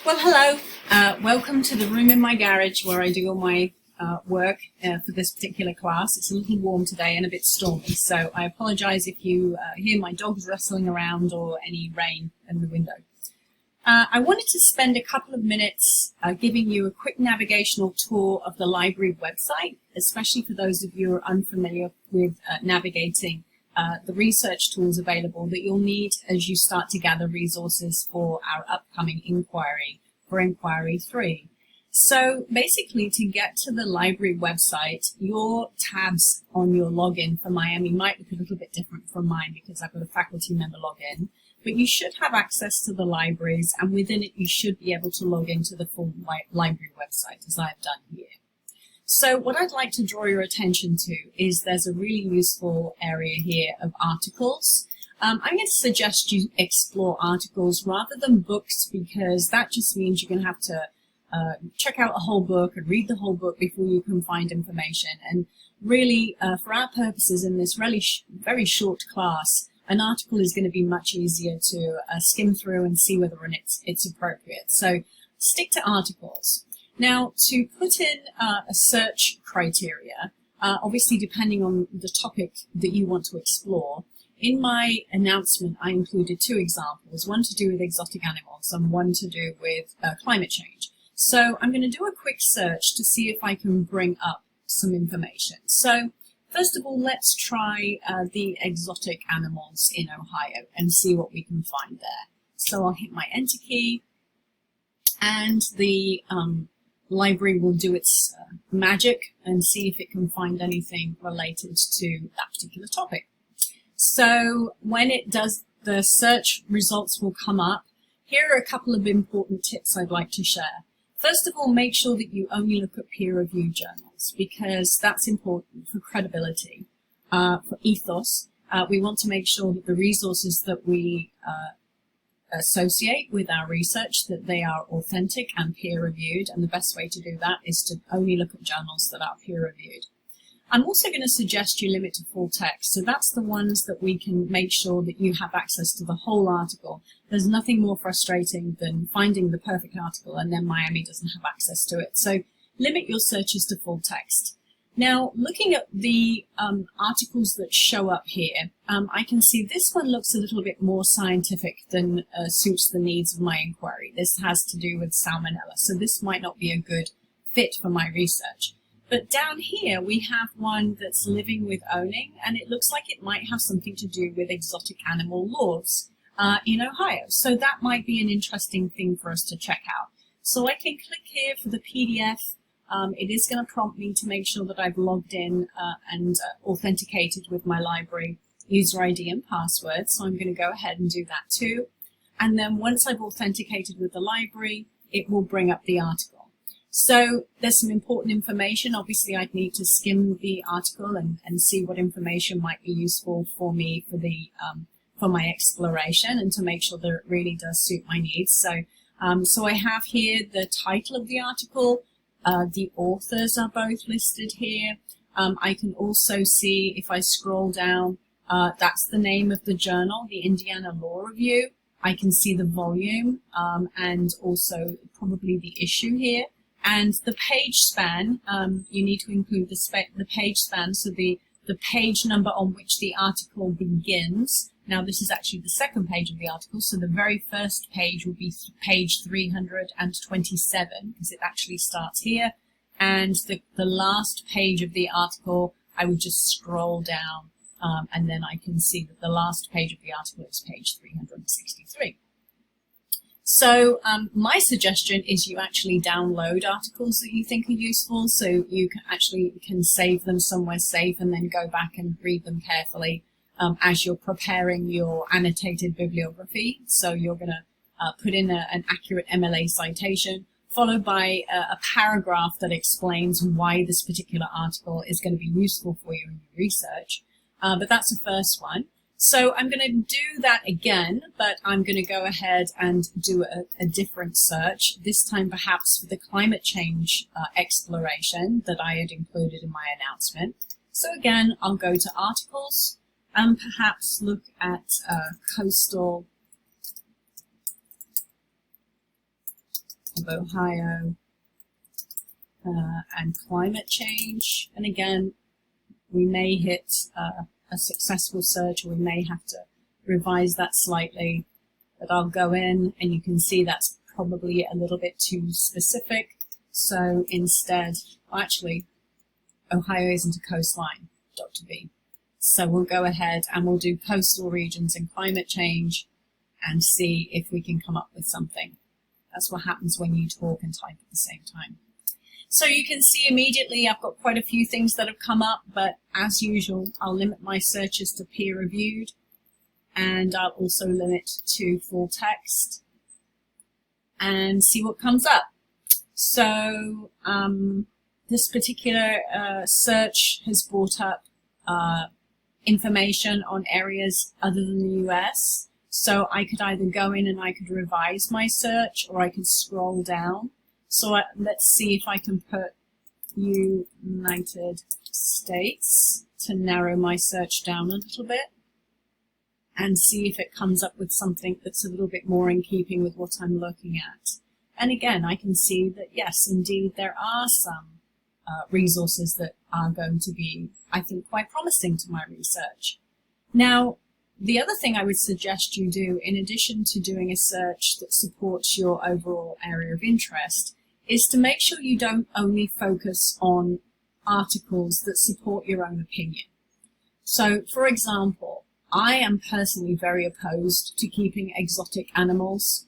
Well, hello. Welcome to the room in my garage where I do all my work for this particular class. It's a little warm today and a bit stormy, so I apologize if you hear my dogs rustling around or any rain in the window. I wanted to spend a couple of minutes giving you a quick navigational tour of the library website, especially for those of you who are unfamiliar with navigating the research tools available that you'll need as you start to gather resources for our upcoming inquiry, for Inquiry 3. So basically, to get to the library website, your tabs on your login for Miami might look a little bit different from mine because I've got a faculty member login, but you should have access to the libraries, and within it you should be able to log into the full library website, as I've done here. So what I'd like to draw your attention to is there's a really useful area here of articles. I'm going to suggest you explore articles rather than books, because that just means you're going to have to check out a whole book and read the whole book before you can find information. And really, for our purposes in this really very short class, an article is going to be much easier to skim through and see whether or not it's appropriate. So stick to articles. Now, to put in a search criteria, obviously depending on the topic that you want to explore, in my announcement I included two examples, one to do with exotic animals and one to do with climate change. So I'm going to do a quick search to see if I can bring up some information. So first of all, let's try the exotic animals in Ohio and see what we can find there. So I'll hit my enter key, and the library will do its magic and see if it can find anything related to that particular topic. So when it does, the search results will come up. Here are a couple of important tips I'd like to share. First of all, make sure that you only look at peer-reviewed journals, because that's important for credibility, for ethos. We want to make sure that the resources that we associate with our research, that they are authentic and peer-reviewed, and the best way to do that is to only look at journals that are peer-reviewed. I'm also going to suggest you limit to full text, so that's the ones that we can make sure that you have access to the whole article. There's nothing more frustrating than finding the perfect article and then Miami doesn't have access to it. So limit your searches to full text. Now, looking at the articles that show up here, I can see this one looks a little bit more scientific than suits the needs of my inquiry. This has to do with salmonella, so this might not be a good fit for my research. But down here, we have one that's living with owning, and it looks like it might have something to do with exotic animal laws in Ohio. So that might be an interesting thing for us to check out. So I can click here for the PDF. It is going to prompt me to make sure that I've logged in and authenticated with my library user ID and password. So I'm going to go ahead and do that too. And then once I've authenticated with the library, it will bring up the article. So there's some important information. Obviously, I'd need to skim the article and see what information might be useful for me for the for my exploration and to make sure that it really does suit my needs. So, so I have here the title of the article. The authors are both listed here. I can also see, if I scroll down, that's the name of the journal, the Indiana Law Review. I can see the volume and also probably the issue here. And the page span, you need to include the page span, so the page number on which the article begins. Now, this is actually the second page of the article, so the very first page will be page 327, because it actually starts here. And the last page of the article, I would just scroll down, and then I can see that the last page of the article is page 363. So my suggestion is you actually download articles that you think are useful, so you can save them somewhere safe and then go back and read them carefully as you're preparing your annotated bibliography. So you're going to put in an accurate MLA citation, followed by a paragraph that explains why this particular article is going to be useful for you in your research. But that's the first one. So I'm going to do that again, but I'm going to go ahead and do a different search, this time perhaps for the climate change exploration that I had included in my announcement. So again, I'll go to articles and perhaps look at coastal Ohio and climate change. And again, we may hit a successful search, or we may have to revise that slightly. But I'll go in and you can see that's probably a little bit too specific. So instead, actually, Ohio isn't a coastline, Dr. B. So we'll go ahead and we'll do coastal regions and climate change and see if we can come up with something. That's what happens when you talk and type at the same time. So you can see immediately I've got quite a few things that have come up, but as usual, I'll limit my searches to peer-reviewed, and I'll also limit to full text and see what comes up. So this particular search has brought up information on areas other than the US. So I could either go in and I could revise my search, or I could scroll down. So let's see if I can put United States to narrow my search down a little bit and see if it comes up with something that's a little bit more in keeping with what I'm looking at. And again, I can see that, yes, indeed, there are some resources that are going to be, I think, quite promising to my research. Now, the other thing I would suggest you do, in addition to doing a search that supports your overall area of interest, is to make sure you don't only focus on articles that support your own opinion. So, for example, I am personally very opposed to keeping exotic animals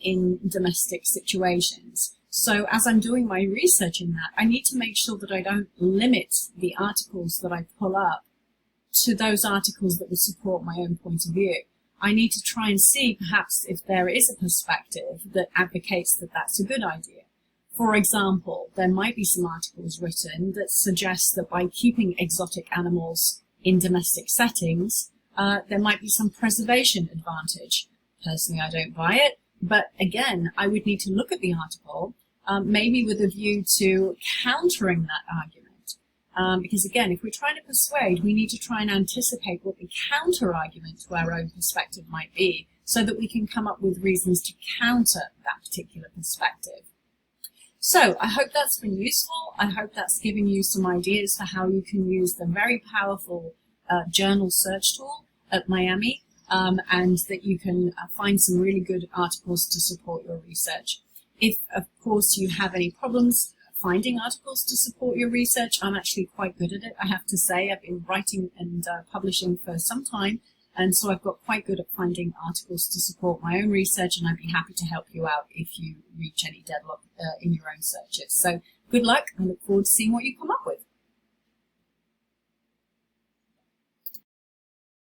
in domestic situations. So as I'm doing my research in that, I need to make sure that I don't limit the articles that I pull up to those articles that would support my own point of view. I need to try and see perhaps if there is a perspective that advocates that that's a good idea. For example, there might be some articles written that suggest that by keeping exotic animals in domestic settings, there might be some preservation advantage. Personally, I don't buy it, but again, I would need to look at the article, maybe with a view to countering that argument. Because again, if we're trying to persuade, we need to try and anticipate what the counter-argument to our own perspective might be, so that we can come up with reasons to counter that particular perspective. So I hope that's been useful. I hope that's given you some ideas for how you can use the very powerful journal search tool at Miami, and that you can find some really good articles to support your research. If, of course, you have any problems finding articles to support your research, I'm actually quite good at it, I have to say. I've been writing and publishing for some time, and so I've got quite good at finding articles to support my own research, and I'd be happy to help you out if you reach any deadlock in your own searches. So good luck, and look forward to seeing what you come up with.